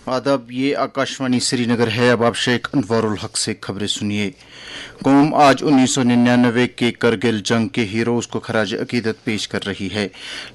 आदाब, ये आकाशवाणी श्रीनगर है। अब आप शेख अनवारुल हक से खबरें सुनिए। कौम आज 1999 के करगिल जंग के हीरोज को खराज अकीदत पेश कर रही है।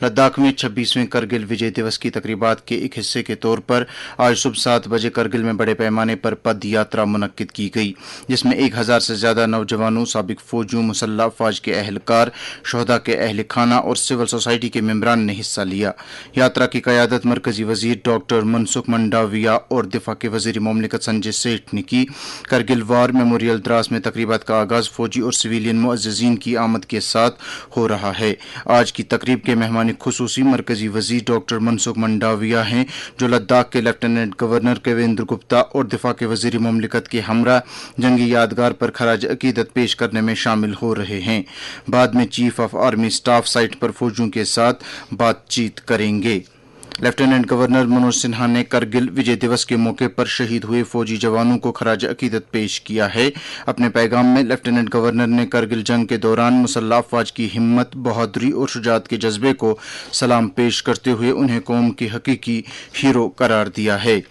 लद्दाख में 26वें करगिल विजय दिवस की तकरीबात के एक हिस्से के तौर पर आज सुबह 7 बजे करगिल में बड़े पैमाने पर पद यात्रा मुनक्किद की गई, जिसमें 1000 से ज्यादा नौजवानों, साबिक फौजियों, मुसल्लह अफवाज के अहलकार, शोहदा के अहल खाना और सिविल सोसाइटी के मेंबरान ने हिस्सा लिया। यात्रा की क़यादत मरकजी वजीर डॉक्टर मनसुख मंडाविया और दिफा के वजीर मुमलिकत संजय सेठ ने की। करगिल वार मेमोरियल द्रास में तकरीबात का आगाज फौजी और सिविलियन मुअज्जिजीन की आमद के साथ हो रहा है। आज की तकरीब के मेहमान खुसूसी मरकजी वजीर डॉक्टर मनसुख मंडाविया हैं, जो लद्दाख के लेफ्टिनेंट गवर्नर केवेंद्र गुप्ता और दिफा के वजीर मुमलिकत के हमरा जंगी यादगार पर खराज अकीदत पेश करने में शामिल हो रहे हैं। बाद में chief of army staff site पर फौजियों के साथ बातचीत करेंगे। लेफ्टिनेंट गवर्नर मनोज सिन्हा ने करगिल विजय दिवस के मौके पर शहीद हुए फौजी जवानों को खराज अकीदत पेश किया है। अपने पैगाम में लेफ्टिनेंट गवर्नर ने करगिल जंग के दौरान मुसल्लह अफवाज की हिम्मत, बहादुरी और शुजात के जज्बे को सलाम पेश करते हुए उन्हें कौम के हकीकी हीरो करार दिया है।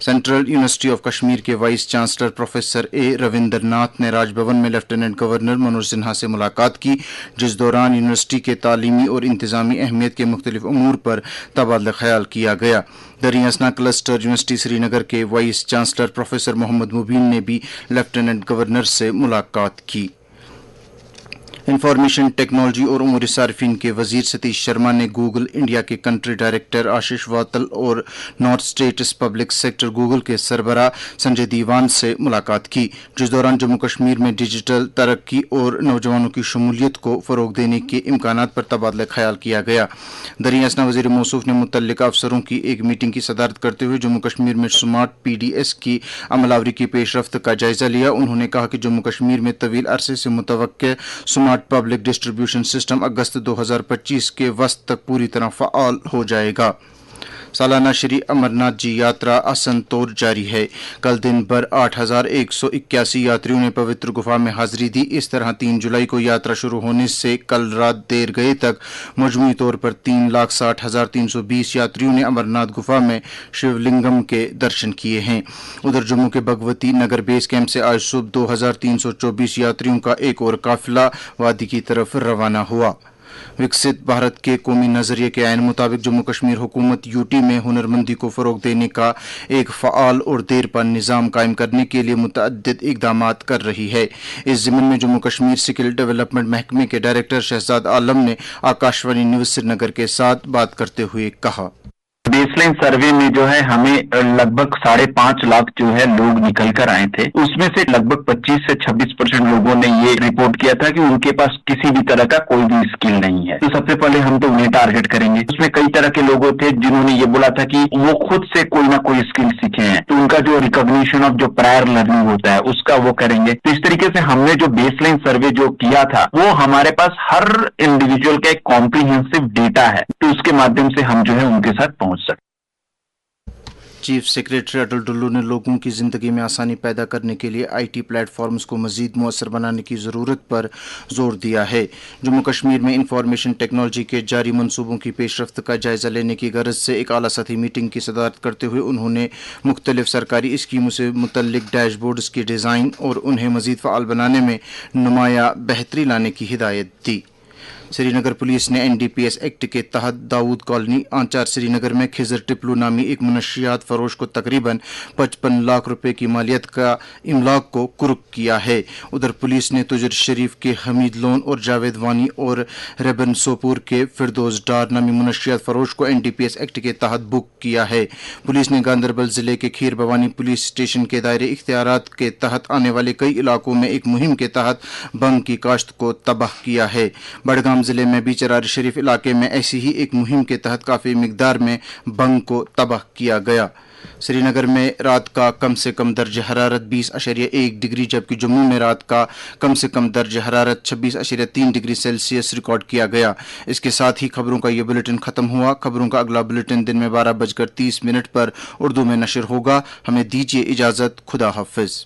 सेंट्रल यूनिवर्सिटी ऑफ कश्मीर के vice chancellor professor A Ravindra Nath ने राजभवन में लेफ्टिनेंट गवर्नर मनोज सिन्हा से मुलाकात की, जिस दौरान यूनिवर्सिटी के तालीमी और इंतजामी अहमियत के मुख्तलिफ अमूर पर तबादला ख्याल किया गया। दरियासना क्लस्टर यूनिवर्सिटी श्रीनगर के वाइस चांसलर प्रोफेसर मोहम्मद मुबीन ने भी लेफ्टिनेंट गवर्नर से मुलाकात की। इंफॉर्मेशन टेक्नोलॉजी और उमूर सार्फिन के वजीर सतीश शर्मा ने गूगल इंडिया के कंट्री डायरेक्टर आशीष वातल और north states public sector Google के सरबराह संजय दीवान से मुलाकात की, जिस दौरान जम्मू कश्मीर में डिजिटल तरक्की और नौजवानों की शमूलियत को फरोग देने के इम्कानात पर तबादला ख्याल किया गया। दरियासना वजीर मौसूफ ने मुतल्लिका अफसरों की एक मीटिंग की सदारत करते हुए जम्मू कश्मीर में स्मार्ट PDS की अमलावरी की पेशरफ्त का जायजा लिया। उन्होंने कहा कि जम्मू कश्मीर में तवील अरसे से मुतवक्के स्मार्ट पब्लिक डिस्ट्रीब्यूशन सिस्टम अगस्त 2025 के वस्त तक पूरी तरह फ़आल हो जाएगा। सालाना श्री अमरनाथ जी यात्रा असंतोर जारी है। कल दिन भर 8181 यात्रियों ने पवित्र गुफा में हाजिरी दी। इस तरह 3 जुलाई को यात्रा शुरू होने से कल रात देर गए तक मजमूई तौर पर 3,60,320 यात्रियों ने अमरनाथ गुफा में शिवलिंगम के दर्शन किए हैं। उधर जम्मू के भगवती नगर बेस कैंप से आज सुबह 2,324 यात्रियों का एक और काफिला वादी की तरफ रवाना हुआ। विकसित भारत के कौमी नजरिए के आइन मुताबिक जम्मू कश्मीर हुकूमत यूटी में हुनरमंदी को फरोग देने का एक फ़आल और देरपा निज़ाम कायम करने के लिए मुतअद्दिद इक़दामात कर रही है। इस ज़िम्न में जम्मू कश्मीर स्किल डेवलपमेंट महकमे के डायरेक्टर शहजाद आलम ने आकाशवाणी न्यूज़ श्रीनगर के साथ बात करते हुए कहा, बेसलाइन सर्वे में जो है हमें लगभग 5.5 लाख जो है लोग निकल कर आए थे। उसमें से लगभग 25 से 26% लोगों ने ये रिपोर्ट किया था कि उनके पास किसी भी तरह का कोई भी स्किल नहीं है। तो सबसे पहले हम तो उन्हें टारगेट करेंगे। उसमें कई तरह के लोग थे जिन्होंने ये बोला था कि वो खुद से कोई ना कोई स्किल सीखे हैं, तो उनका जो रिकॉग्निशन ऑफ जो प्रायर लर्निंग होता है उसका वो करेंगे। तो इस तरीके से हमने जो बेसलाइन सर्वे जो किया था वो हमारे पास हर इंडिविजुअल का एक कॉम्प्रिहेंसिव डेटा है, तो उसके माध्यम से हम जो है उनके साथ पहुंच सकते। चीफ सेक्रेटरी अटल डुल्लू ने लोगों की ज़िंदगी में आसानी पैदा करने के लिए IT प्लेटफॉर्म्स को मज़ीद मुअस्सर बनाने की ज़रूरत पर जोर दिया है। जम्मू कश्मीर में इंफॉर्मेशन टेक्नोलॉजी के जारी मनसूबों की पेशरफ्त का जायज़ा लेने की गरज से एक आला सतही मीटिंग की सदारत करते हुए उन्होंने मुख्तलिफ सरकारी स्कीमों से मुतल्लिक डैशबोर्ड्स की डिज़ाइन और उन्हें मज़ीद फ़आल बनाने में नुमाया बेहतरी लाने की हिदायत दी। श्रीनगर पुलिस ने NDPS एक्ट के तहत दाऊद कॉलोनी आंचार श्रीनगर में खिजर टिपलू नामी एक मुनशियात फरोश को तकरीबन 55 लाख रुपए की मालियत का इमलाक को कुर्क किया है। उधर पुलिस ने तुजर शरीफ के हमीद लोन और जावेद वानी और रेबन सोपुर के फिरदौस डार नामी मुनशियात फरोश को NDPS एक्ट के तहत बुक किया है। पुलिस ने गांधरबल जिले के खीर भवानी पुलिस स्टेशन के दायरे इख्तियारात के तहत आने वाले कई इलाकों में एक मुहिम के तहत बंग की काश्त को तबाह किया है। बड़गाम जिले में भी चरार शरीफ इलाके में ऐसी ही एक मुहिम के तहत काफ़ी मिकदार में बंग को तबाह किया गया। श्रीनगर में रात का कम से कम दर्ज हरारत 20.1 डिग्री जबकि जम्मू में रात का कम से कम दर्ज हरारत 26.3 डिग्री सेल्सियस रिकॉर्ड किया गया। इसके साथ ही खबरों का ये बुलेटिन ख़त्म हुआ। खबरों का अगला बुलेटिन दिन में 12:30 पर उर्दू में नशर होगा। हमें दीजिए इजाज़त। खुदा हाफिज़।